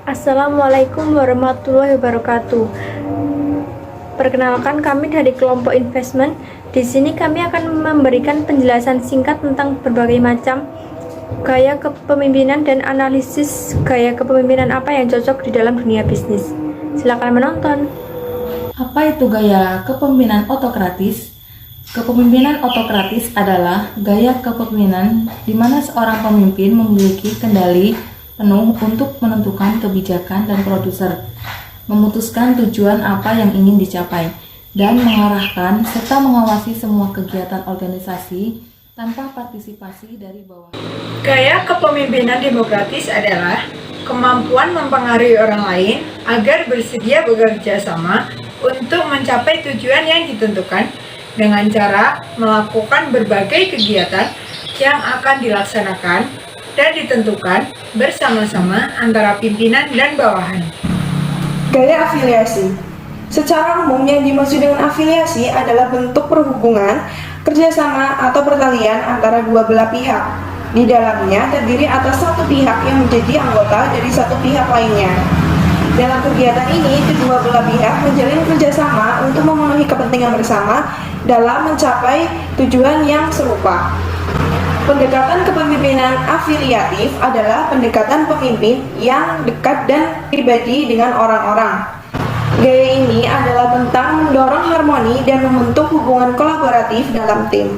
Assalamualaikum warahmatullahi wabarakatuh. Perkenalkan, kami dari kelompok investment. Di sini kami akan memberikan penjelasan singkat tentang berbagai macam gaya kepemimpinan dan analisis gaya kepemimpinan apa yang cocok di dalam dunia bisnis. Silakan menonton. Apa itu gaya kepemimpinan otokratis? Kepemimpinan otokratis adalah gaya kepemimpinan di mana seorang pemimpin memiliki kendali penuh untuk menentukan kebijakan dan produser, memutuskan tujuan apa yang ingin dicapai, dan mengarahkan serta mengawasi semua kegiatan organisasi tanpa partisipasi dari bawah. Gaya kepemimpinan demokratis adalah kemampuan mempengaruhi orang lain agar bersedia bekerja sama untuk mencapai tujuan yang ditentukan dengan cara melakukan berbagai kegiatan yang akan dilaksanakan dan ditentukan bersama-sama antara pimpinan dan bawahan. Gaya afiliasi. Secara umum yang dimaksud dengan afiliasi adalah bentuk perhubungan, kerjasama atau pertalian antara dua belah pihak. Di dalamnya terdiri atas satu pihak yang menjadi anggota dari satu pihak lainnya. Dalam kegiatan ini, kedua belah pihak menjalin kerjasama untuk memenuhi kepentingan bersama dalam mencapai tujuan yang serupa. Pendekatan kepemimpinan afiliatif adalah pendekatan pemimpin yang dekat dan pribadi dengan orang-orang. Gaya ini adalah tentang mendorong harmoni dan membentuk hubungan kolaboratif dalam tim.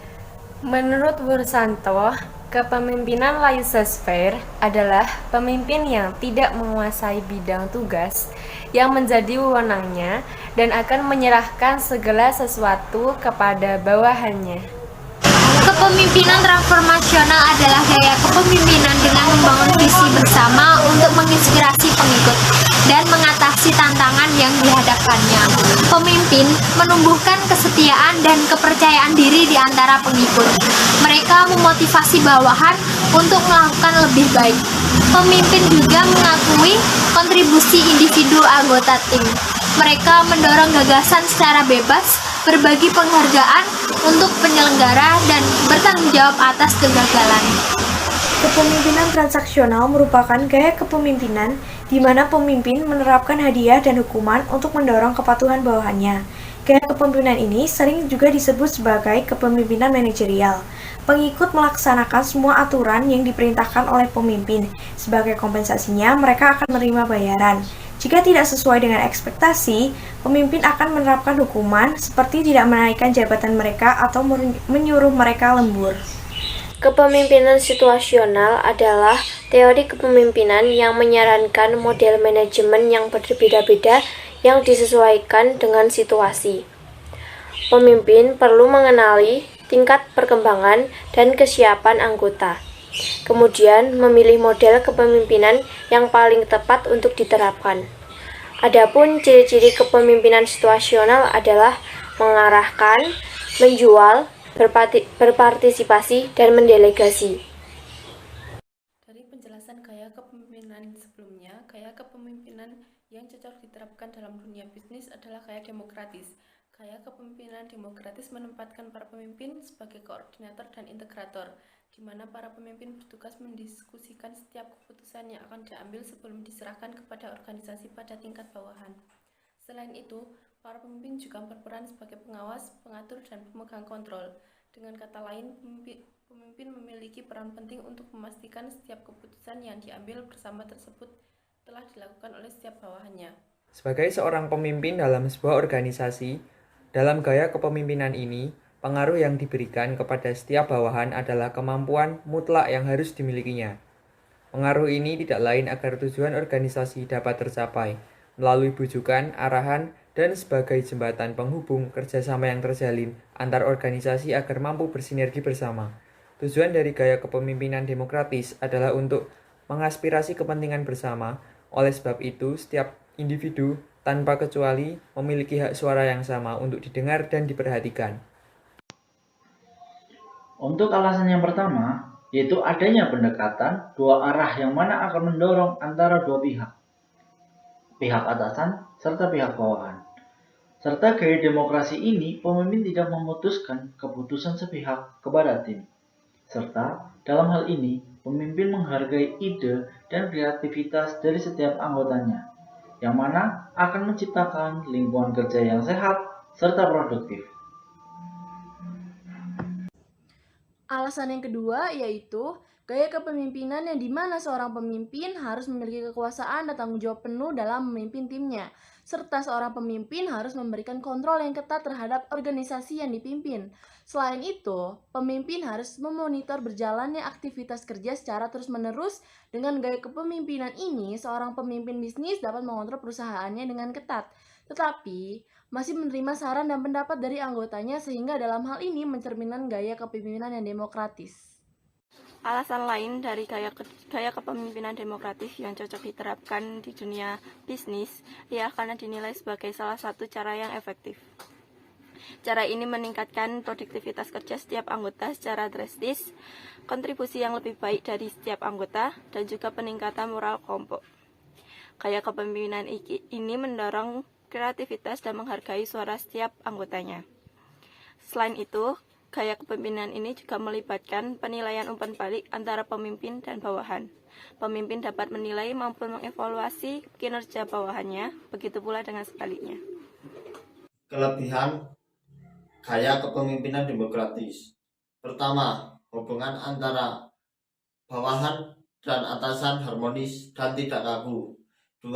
Menurut Wursanto, kepemimpinan laissez-faire adalah pemimpin yang tidak menguasai bidang tugas yang menjadi wewenangnya dan akan menyerahkan segala sesuatu kepada bawahannya. Kepemimpinan transformasional adalah gaya kepemimpinan dengan membangun visi bersama untuk menginspirasi pengikut dan mengatasi tantangan yang dihadapkannya. Pemimpin menumbuhkan kesetiaan dan kepercayaan diri di antara pengikut. Mereka memotivasi bawahan untuk melakukan lebih baik. Pemimpin juga mengakui kontribusi individu anggota tim. Mereka mendorong gagasan secara bebas, berbagi penghargaan untuk penyelenggara, dan bertanggung jawab atas kegagalan. Kepemimpinan transaksional merupakan gaya kepemimpinan di mana pemimpin menerapkan hadiah dan hukuman untuk mendorong kepatuhan bawahannya. Gaya kepemimpinan ini sering juga disebut sebagai kepemimpinan manajerial. Pengikut melaksanakan semua aturan yang diperintahkan oleh pemimpin. Sebagai kompensasinya, mereka akan menerima bayaran. Jika tidak sesuai dengan ekspektasi, pemimpin akan menerapkan hukuman seperti tidak menaikkan jabatan mereka atau menyuruh mereka lembur. Kepemimpinan situasional adalah teori kepemimpinan yang menyarankan model manajemen yang berbeda-beda yang disesuaikan dengan situasi. Pemimpin perlu mengenali tingkat perkembangan dan kesiapan anggota. Kemudian memilih model kepemimpinan yang paling tepat untuk diterapkan. Adapun ciri-ciri kepemimpinan situasional adalah mengarahkan, menjual, berpartisipasi, dan mendelegasi. Dari penjelasan gaya kepemimpinan sebelumnya, gaya kepemimpinan yang cocok diterapkan dalam dunia bisnis adalah gaya demokratis. Gaya kepemimpinan demokratis menempatkan para pemimpin sebagai koordinator dan integrator, di mana para pemimpin bertugas mendiskusikan setiap keputusan yang akan diambil sebelum diserahkan kepada organisasi pada tingkat bawahan. Selain itu, para pemimpin juga berperan sebagai pengawas, pengatur, dan pemegang kontrol. Dengan kata lain, pemimpin memiliki peran penting untuk memastikan setiap keputusan yang diambil bersama tersebut telah dilakukan oleh setiap bawahannya. Sebagai seorang pemimpin dalam sebuah organisasi, dalam gaya kepemimpinan ini, pengaruh yang diberikan kepada setiap bawahan adalah kemampuan mutlak yang harus dimilikinya. Pengaruh ini tidak lain agar tujuan organisasi dapat tercapai melalui bujukan, arahan, dan sebagai jembatan penghubung kerjasama yang terjalin antar organisasi agar mampu bersinergi bersama. Tujuan dari gaya kepemimpinan demokratis adalah untuk mengaspirasi kepentingan bersama. Oleh sebab itu, setiap individu tanpa kecuali memiliki hak suara yang sama untuk didengar dan diperhatikan. Untuk alasan yang pertama, yaitu adanya pendekatan dua arah yang mana akan mendorong antara dua pihak atasan serta pihak bawahan. Serta gaya demokrasi ini, pemimpin tidak memutuskan keputusan sepihak kepada tim. Serta dalam hal ini, pemimpin menghargai ide dan kreativitas dari setiap anggotanya, yang mana akan menciptakan lingkungan kerja yang sehat serta produktif. Alasan yang kedua yaitu gaya kepemimpinan yang dimana seorang pemimpin harus memiliki kekuasaan dan tanggung jawab penuh dalam memimpin timnya, serta seorang pemimpin harus memberikan kontrol yang ketat terhadap organisasi yang dipimpin. Selain itu, pemimpin harus memonitor berjalannya aktivitas kerja secara terus-menerus. Dengan gaya kepemimpinan ini, seorang pemimpin bisnis dapat mengontrol perusahaannya dengan ketat, tetapi masih menerima saran dan pendapat dari anggotanya sehingga dalam hal ini mencerminkan gaya kepemimpinan yang demokratis. Alasan lain dari gaya kepemimpinan demokratis yang cocok diterapkan di dunia bisnis ya karena dinilai sebagai salah satu cara yang efektif. Cara ini meningkatkan produktivitas kerja setiap anggota secara drastis, kontribusi yang lebih baik dari setiap anggota, dan juga peningkatan moral kelompok. Gaya kepemimpinan ini mendorong kreativitas dan menghargai suara setiap anggotanya. Selain itu, gaya kepemimpinan ini juga melibatkan penilaian umpan balik antara pemimpin dan bawahan. Pemimpin dapat menilai maupun mengevaluasi kinerja bawahannya, begitu pula dengan sebaliknya. Kelebihan gaya kepemimpinan demokratis. Pertama, hubungan antara bawahan dan atasan harmonis dan tidak kaku. 2.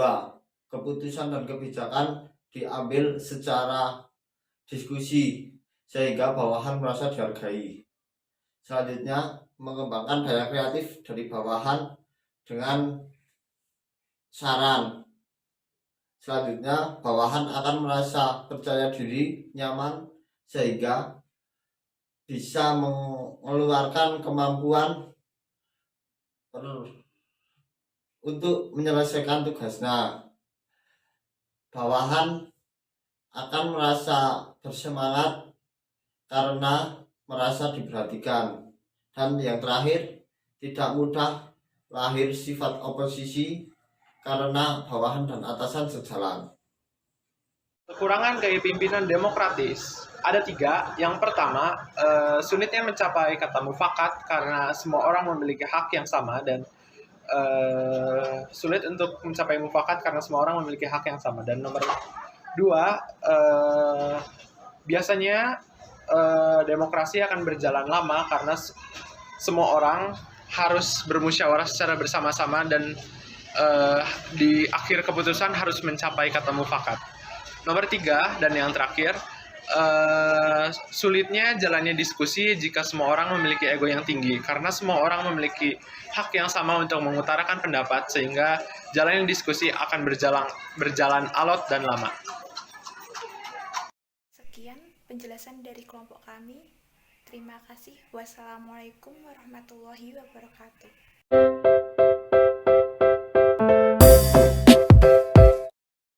Keputusan dan kebijakan diambil secara diskusi sehingga bawahan merasa dihargai. Selanjutnya, mengembangkan daya kreatif dari bawahan dengan saran. Selanjutnya, bawahan akan merasa percaya diri, nyaman, sehingga bisa mengeluarkan kemampuan untuk menyelesaikan tugasnya. Bawahan akan merasa bersemangat karena merasa diperhatikan. Dan yang terakhir, tidak mudah lahir sifat oposisi karena bawahan dan atasan sejalan. Kekurangan gaya pimpinan demokratis ada 3. Yang pertama, sulitnya mencapai kata mufakat karena semua orang memiliki hak yang sama, dan sulit untuk mencapai mufakat karena semua orang memiliki hak yang sama. Dan nomor 2, biasanya demokrasi akan berjalan lama karena semua orang harus bermusyawarah secara bersama-sama dan di akhir keputusan harus mencapai kata mufakat. Nomor 3 dan yang terakhir, sulitnya jalannya diskusi jika semua orang memiliki ego yang tinggi, karena semua orang memiliki hak yang sama untuk mengutarakan pendapat, sehingga jalannya diskusi akan berjalan alot dan lama. Sekian penjelasan dari kelompok kami. Terima kasih. Wassalamualaikum warahmatullahi wabarakatuh.